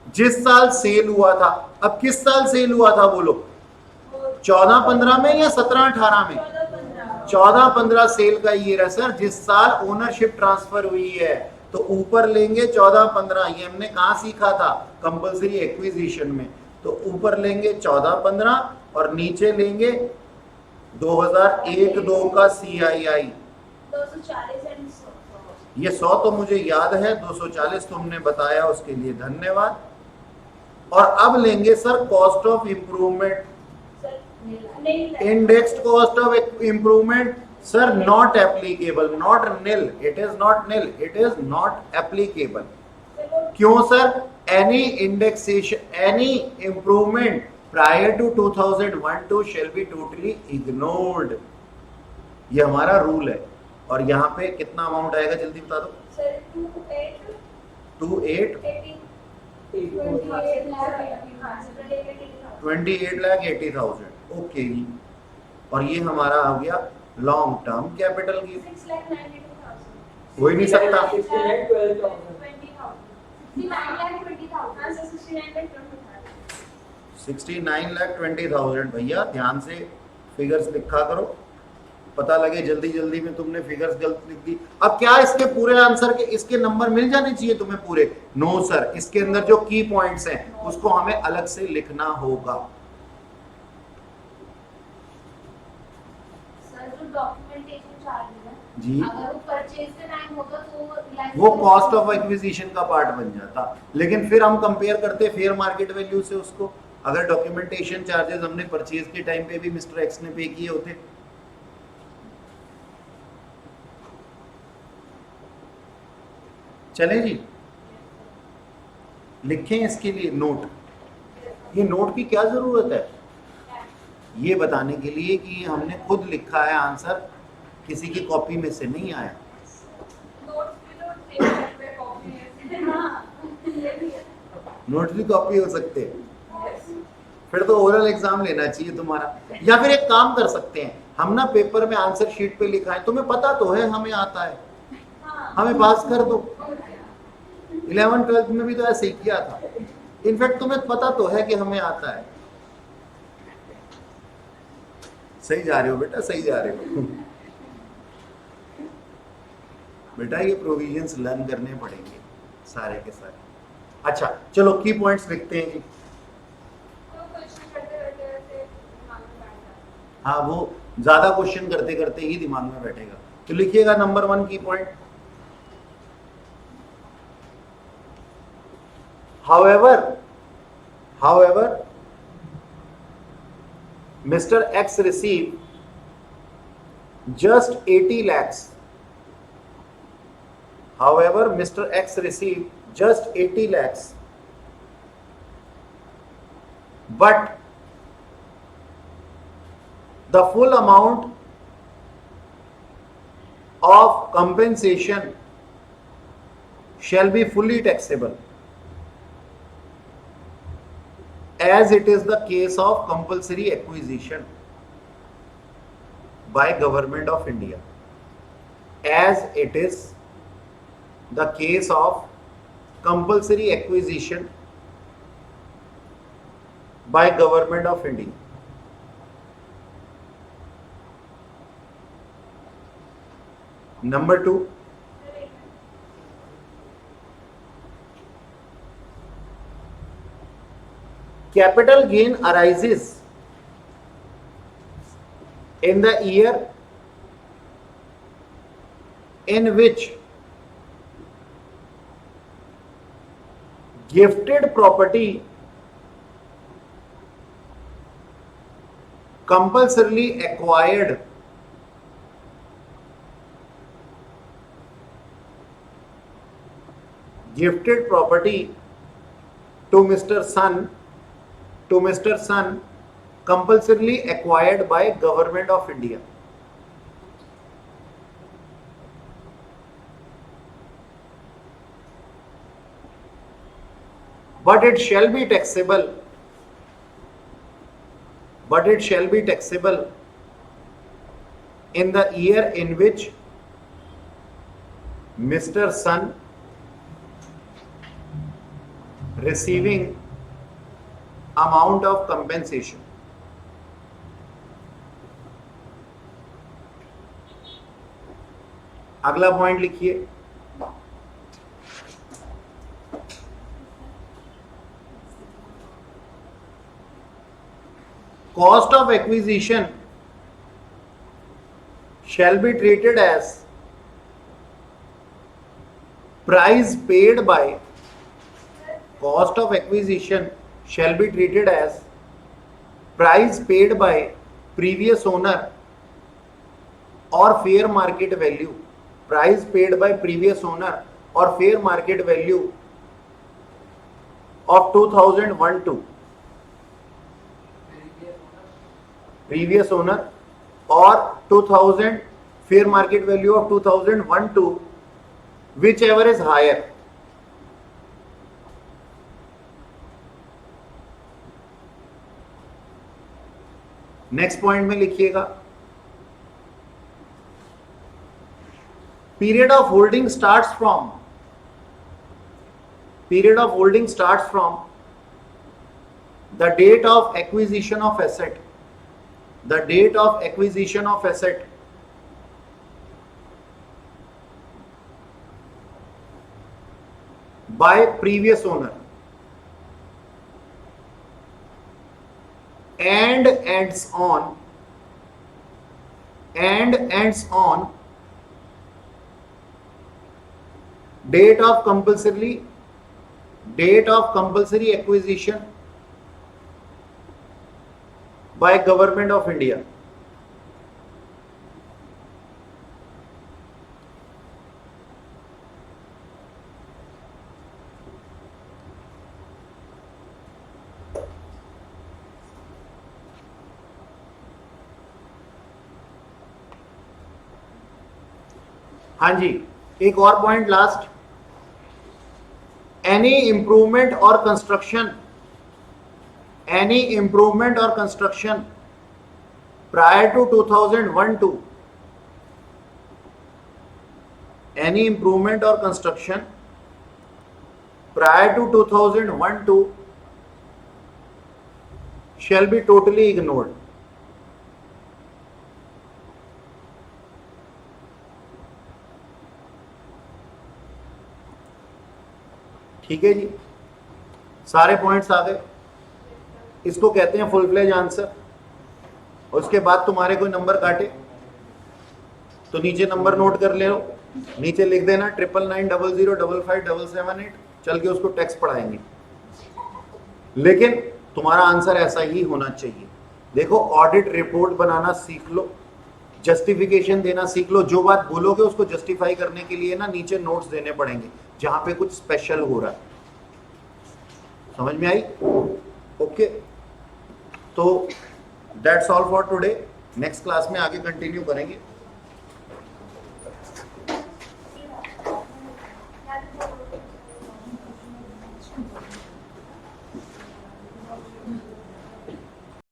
जिस साल सेल हुआ था, अब किस साल सेल हुआ था बोलो? 14-15 में या 17-18 में? 14-15 सेल का ईयर है सर, जिस साल ओनरशिप ट्रांसफर हुई है। तो ऊपर लेंगे 14-15, ये हमने कहां सीखा था? कंपलसरी एक्विजिशन में। तो ऊपर लेंगे 14-15 और नीचे लेंगे 2001-2 का CII। 240 ये 100 तो मुझे याद है, 240 तुमने बताया, उसके लिए धन्यवाद। और अब लेंगे सर कॉस्ट ऑफ इंप्रूवमेंट। नहीं Indexed cost of improvement, sir, not applicable, not nil. It is not nil. It is not applicable. क्यों sir? Any indexation, any improvement prior to 2001-2 shall be totally ignored. ये हमारा rule है. और यहाँ पे कितना amount आएगा जल्दी बता दो. सर 28 28,80,000. ओके जी. और ये हमारा आ गया लॉन्ग टर्म कैपिटल की. 6,92,000 हो ही नहीं सकता. 69,20,000. भैया ध्यान से फिगर्स लिखा करो, पता लगे जल्दी जल्दी में तुमने फिगर्स गलत लिख दी. अब क्या इसके पूरे आंसर के इसके नंबर मिल जाने चाहिए तुम्हें पूरे? नो सर, इसके अंदर जो की पॉइंट्स हैं उसको हमें अलग से लिखना होगा. सर जो डॉक्यूमेंटेशन चार्ज है जी, अगर वो परचेज के टाइम होगा तो वो कॉस्ट ऑफ एक्विजिशन का पार्ट बन जाता. लेकिन फिर हम कंपेयर करते फेयर मार्केट वैल्यू से उसको. अगर डॉक्यूमेंटेशन चार्जेस हमने परचेज के टाइम पे भी मिस्टर एक्स ने पे किए होते. चले जी, लिखें इसके लिए नोट. ये नोट की क्या जरूरत है? ये बताने के लिए कि हमने खुद लिखा है आंसर, किसी की कॉपी में से नहीं आया. नोट भी कॉपी हो सकते हैं. फिर तो ओरल एग्जाम लेना चाहिए तुम्हारा. या फिर एक काम कर सकते हैं, हम ना पेपर में आंसर शीट पे लिखा है, तुम्हें पता तो है हमें आता है, हमें पास कर दो. 11th-12th में भी तो ऐसे ही किया था. इनफैक्ट तुम्हें पता तो है कि हमें आता है. सही जा रहे हो बेटा, सही जा रहे हो. बेटा ये प्रोविजंस लर्न करने पड़ेंगे सारे के सारे. अच्छा चलो की पॉइंट्स लिखते हैं जी. हाँ, वो ज्यादा क्वेश्चन करते करते ही दिमाग में बैठेगा. तो लिखिएगा नंबर 1 की point. However, Mr. X received just 80 lakhs. However, Mr. X received just 80 lakhs. But the full amount of compensation shall be fully taxable, as it is the case of compulsory acquisition by Government of India. As it is the case of compulsory acquisition by Government of India. Number 2, capital gain arises in the year in which gifted property compulsorily acquired gifted property to Mr. Sun compulsorily acquired by Government of India. But it shall be taxable in the year in which Mr. Sun receiving amount of compensation. अगला point लिखिए. Cost of acquisition shall be treated as price paid by. Cost of acquisition shall be treated as price paid by previous owner और fair market value, price paid by previous owner और fair market value of 2012, previous owner or 2000 fair market value of 2012, whichever is higher. Next point में लिखिएगा, period of holding starts from the date of acquisition of asset, the date of acquisition of asset by previous owner and ends on date of compulsory acquisition by Government of India. हाँ जी, एक और point last, any improvement और construction prior to 2012, any improvement or construction prior to 2012 shall be totally ignored. ठीक है जी, सारे points आ गए। इसको कहते हैं फुल फ्लेज आंसर। उसके बाद तुम्हारे कोई नंबर काटे तो नीचे नंबर नोट कर ले लो, नीचे लिख देना 9990055778, चल के उसको टेक्स्ट पढ़ाएंगे, लेकिन तुम्हारा आंसर ऐसा ही होना चाहिए। देखो, ऑडिट रिपोर्ट बनाना सीख लो, जस्टिफिकेशन देना सीख लो, जो बात बोलोगे उसको जस्टिफाई करने के लिए ना नीचे नोट्स देने पड़ेंगे जहां पे कुछ स्पेशल हो रहा है। समझ में आई? ओके, तो that's all for today. Next class में आगे कंटिन्यू करेंगे।